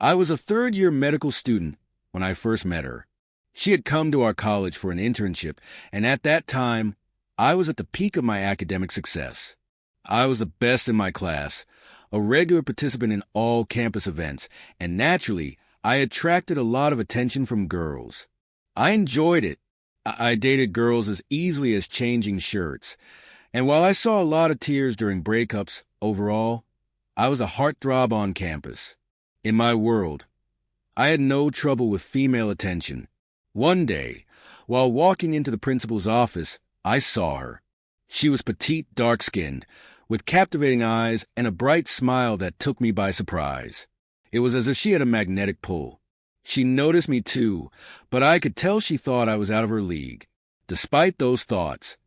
I was a third-year medical student when I first met her. She had come to our college for an internship, and at that time, I was at the peak of my academic success. I was the best in my class, a regular participant in all campus events, and naturally, I attracted a lot of attention from girls. I enjoyed it. I dated girls as easily as changing shirts, and while I saw a lot of tears during breakups, overall, I was a heartthrob on campus. In my world, I had no trouble with female attention. One day, while walking into the principal's office, I saw her. She was petite, dark-skinned, with captivating eyes and a bright smile that took me by surprise. It was as if she had a magnetic pull. She noticed me too, but I could tell she thought I was out of her league. Despite those thoughts,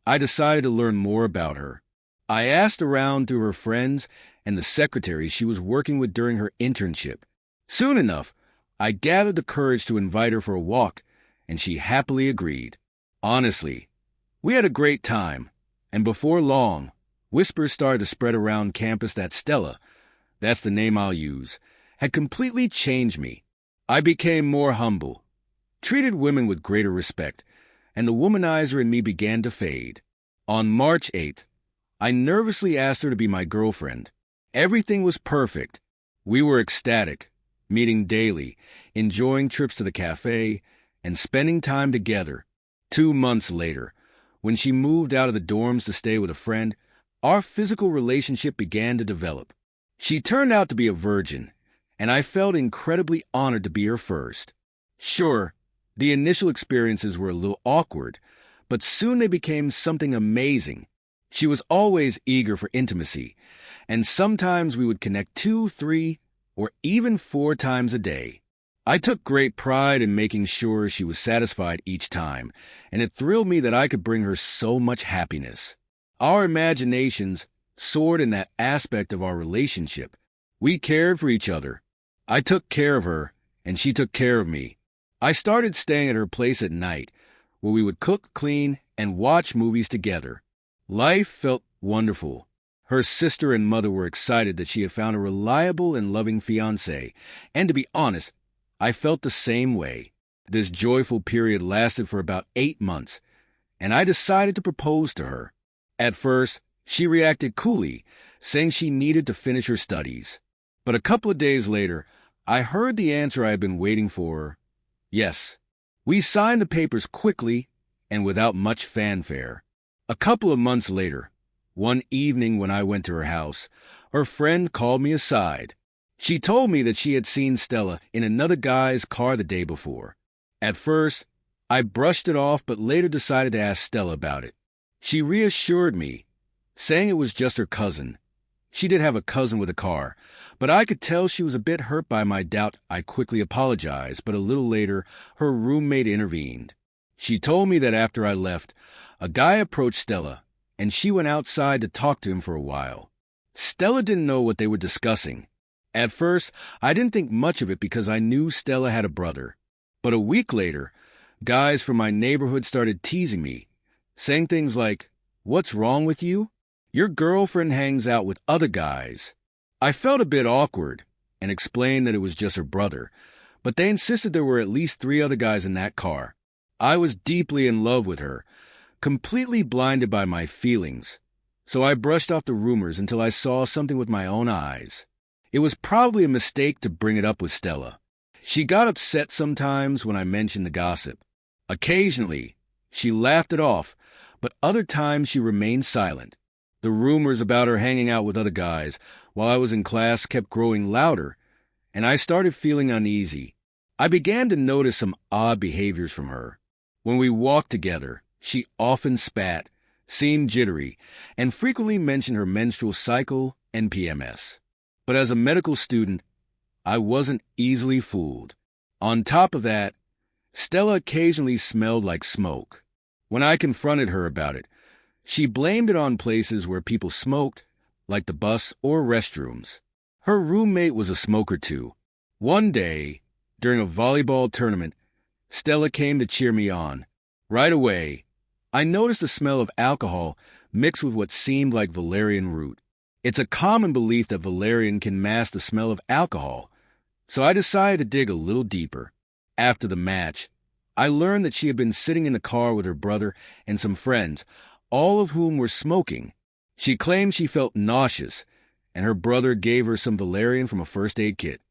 I decided to learn more about her. I asked around through her friends and the secretary she was working with during her internship. Soon enough, I gathered the courage to invite her for a walk, and she happily agreed. Honestly, we had a great time, and before long, whispers started to spread around campus that Stella, that's the name I'll use, had completely changed me. I became more humble, treated women with greater respect, and the womanizer in me began to fade. On March 8th, I nervously asked her to be my girlfriend. Everything was perfect. We were ecstatic, meeting daily, enjoying trips to the cafe, and spending time together. 2 months later, when she moved out of the dorms to stay with a friend, our physical relationship began to develop. She turned out to be a virgin, and I felt incredibly honored to be her first. Sure, the initial experiences were a little awkward, but soon they became something amazing. She was always eager for intimacy, and sometimes we would connect 2, 3, or even 4 times a day. I took great pride in making sure she was satisfied each time, and it thrilled me that I could bring her so much happiness. Our imaginations soared in that aspect of our relationship. We cared for each other. I took care of her, and she took care of me. I started staying at her place at night, where we would cook, clean, and watch movies together. Life felt wonderful. Her sister and mother were excited that she had found a reliable and loving fiancé, and to be honest, I felt the same way. This joyful period lasted for about 8 months, and I decided to propose to her. At first, she reacted coolly, saying she needed to finish her studies. But a couple of days later, I heard the answer I had been waiting for. Yes. We signed the papers quickly and without much fanfare. A couple of months later, one evening when I went to her house, her friend called me aside. She told me that she had seen Stella in another guy's car the day before. At first, I brushed it off but later decided to ask Stella about it. She reassured me, saying it was just her cousin. She did have a cousin with a car, but I could tell she was a bit hurt by my doubt. I quickly apologized, but a little later, her roommate intervened. She told me that after I left, a guy approached Stella, and she went outside to talk to him for a while. Stella didn't know what they were discussing. At first, I didn't think much of it because I knew Stella had a brother. But a week later, guys from my neighborhood started teasing me, saying things like, "What's wrong with you? Your girlfriend hangs out with other guys." I felt a bit awkward and explained that it was just her brother, but they insisted there were at least 3 other guys in that car. I was deeply in love with her, completely blinded by my feelings, so I brushed off the rumors until I saw something with my own eyes. It was probably a mistake to bring it up with Stella. She got upset sometimes when I mentioned the gossip. Occasionally, she laughed it off, but other times she remained silent. The rumors about her hanging out with other guys while I was in class kept growing louder, and I started feeling uneasy. I began to notice some odd behaviors from her. When we walked together, she often spat, seemed jittery, and frequently mentioned her menstrual cycle and PMS. But as a medical student, I wasn't easily fooled. On top of that, Stella occasionally smelled like smoke. When I confronted her about it, she blamed it on places where people smoked, like the bus or restrooms. Her roommate was a smoker too. One day, during a volleyball tournament, Stella came to cheer me on. Right away, I noticed the smell of alcohol mixed with what seemed like valerian root. It's a common belief that valerian can mask the smell of alcohol, So I decided to dig a little deeper. After the match, I learned that she had been sitting in the car with her brother and some friends, all of whom were smoking. She claimed she felt nauseous, and her brother gave her some valerian from a first aid kit.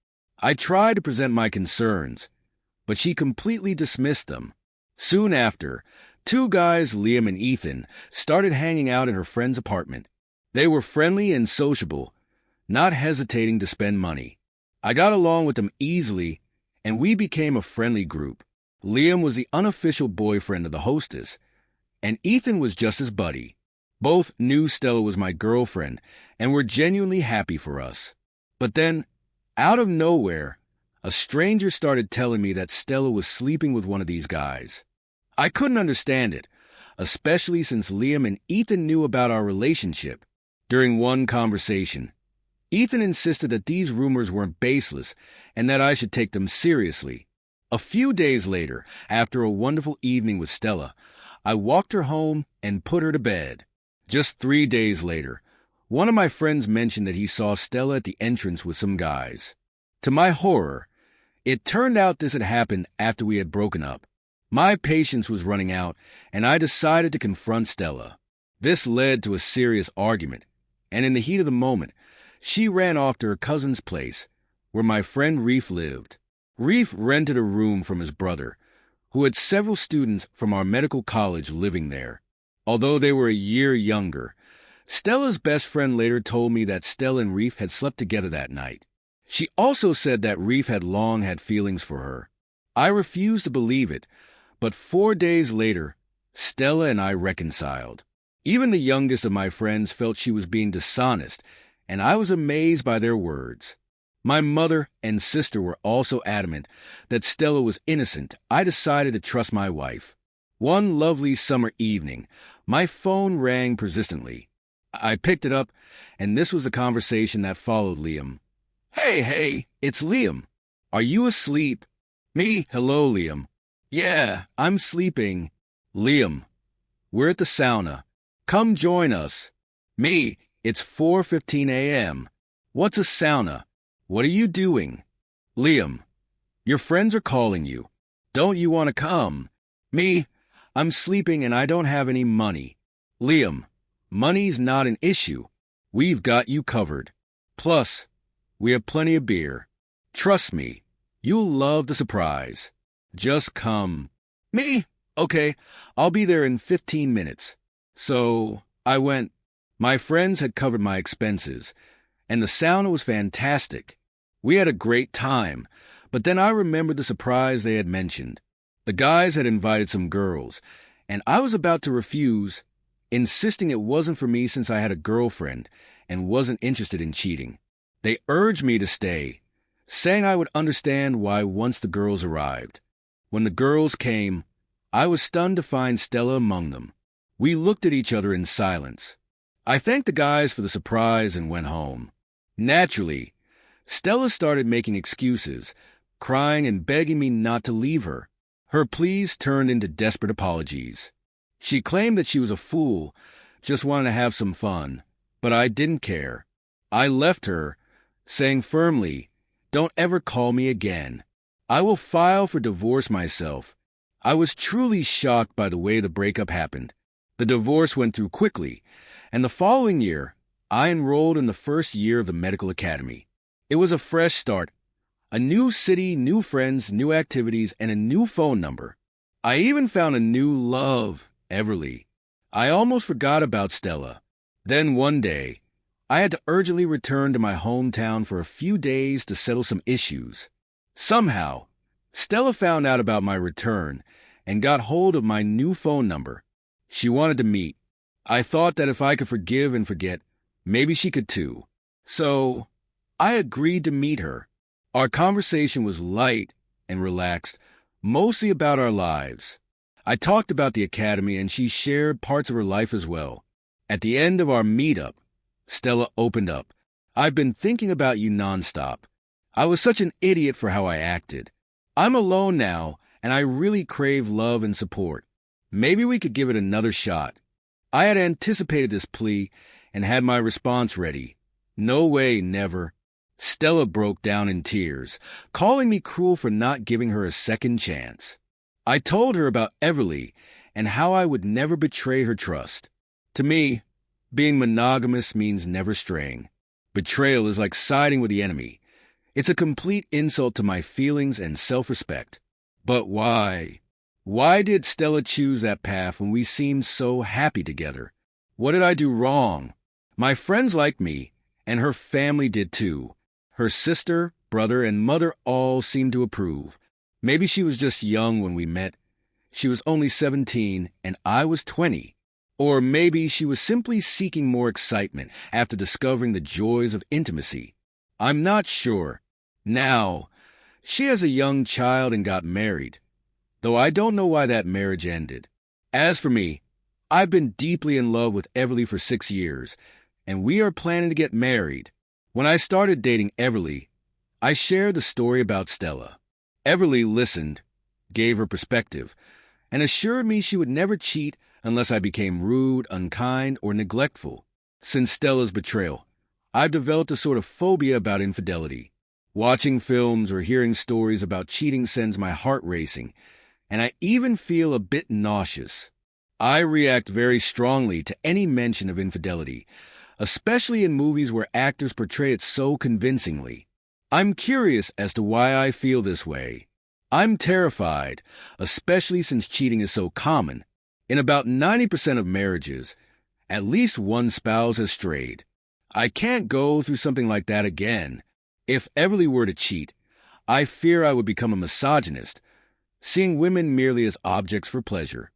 I tried to present my concerns, but she completely dismissed them. Soon after, two guys, Liam and Ethan, started hanging out in her friend's apartment. They were friendly and sociable, not hesitating to spend money. I got along with them easily, and we became a friendly group. Liam was the unofficial boyfriend of the hostess, and Ethan was just his buddy. Both knew Stella was my girlfriend and were genuinely happy for us. But then, out of nowhere, a stranger started telling me that Stella was sleeping with one of these guys. I couldn't understand it, especially since Liam and Ethan knew about our relationship. During one conversation, Ethan insisted that these rumors weren't baseless and that I should take them seriously. A few days later, after a wonderful evening with Stella, I walked her home and put her to bed. Just 3 days later, one of my friends mentioned that he saw Stella at the entrance with some guys. To my horror, it turned out this had happened after we had broken up. My patience was running out, and I decided to confront Stella. This led to a serious argument, and in the heat of the moment, she ran off to her cousin's place, where my friend Reef lived. Reef rented a room from his brother, who had several students from our medical college living there. Although they were a year younger, Stella's best friend later told me that Stella and Reef had slept together that night. She also said that Reef had long had feelings for her. I refused to believe it, but 4 days later, Stella and I reconciled. Even the youngest of my friends felt she was being dishonest, and I was amazed by their words. My mother and sister were also adamant that Stella was innocent. I decided to trust my wife. One lovely summer evening, my phone rang persistently. I picked it up, and this was the conversation that followed Liam. Hey, it's Liam. Are you asleep? Me, hello, Liam. Yeah, I'm sleeping. Liam, we're at the sauna. Come join us. Me, it's 4:15 a.m. What's a sauna? What are you doing? Liam, your friends are calling you. Don't you want to come? Me, I'm sleeping and I don't have any money. Liam, money's not an issue. We've got you covered. Plus, we have plenty of beer. Trust me, you'll love the surprise. Just come. Me? Okay, I'll be there in 15 minutes. So, I went. My friends had covered my expenses, and the sauna was fantastic. We had a great time, but then I remembered the surprise they had mentioned. The guys had invited some girls, and I was about to refuse, insisting it wasn't for me since I had a girlfriend and wasn't interested in cheating. They urged me to stay, saying I would understand why once the girls arrived. When the girls came, I was stunned to find Stella among them. We looked at each other in silence. I thanked the guys for the surprise and went home. Naturally, Stella started making excuses, crying and begging me not to leave her. Her pleas turned into desperate apologies. She claimed that she was a fool, just wanted to have some fun, but I didn't care. I left her, saying firmly, "Don't ever call me again. I will file for divorce myself." I was truly shocked by the way the breakup happened. The divorce went through quickly, and the following year, I enrolled in the first year of the medical academy. It was a fresh start, a new city, new friends, new activities, and a new phone number. I even found a new love, Everly. I almost forgot about Stella. Then one day, I had to urgently return to my hometown for a few days to settle some issues. Somehow, Stella found out about my return and got hold of my new phone number. She wanted to meet. I thought that if I could forgive and forget, maybe she could too. So, I agreed to meet her. Our conversation was light and relaxed, mostly about our lives. I talked about the academy and she shared parts of her life as well. At the end of our meetup, Stella opened up. "I've been thinking about you nonstop. I was such an idiot for how I acted. I'm alone now, and I really crave love and support. Maybe we could give it another shot." I had anticipated this plea and had my response ready. "No way, never. Stella broke down in tears, calling me cruel for not giving her a second chance. I told her about Everly and how I would never betray her trust. To me, being monogamous means never straying. Betrayal is like siding with the enemy. It's a complete insult to my feelings and self-respect. But why? Why did Stella choose that path when we seemed so happy together? What did I do wrong? My friends liked me, and her family did too. Her sister, brother, and mother all seemed to approve. Maybe she was just young when we met. She was only 17, and I was 20. Or maybe she was simply seeking more excitement after discovering the joys of intimacy. I'm not sure. Now, she has a young child and got married, though I don't know why that marriage ended. As for me, I've been deeply in love with Everly for 6 years, and we are planning to get married. When I started dating Everly, I shared the story about Stella. Everly listened, gave her perspective, and assured me she would never cheat unless I became rude, unkind, or neglectful. Since Stella's betrayal, I've developed a sort of phobia about infidelity. Watching films or hearing stories about cheating sends my heart racing, and I even feel a bit nauseous. I react very strongly to any mention of infidelity, especially in movies where actors portray it so convincingly. I'm curious as to why I feel this way. I'm terrified, especially since cheating is so common. In about 90% of marriages, at least one spouse has strayed. I can't go through something like that again. If Everly were to cheat, I fear I would become a misogynist, seeing women merely as objects for pleasure.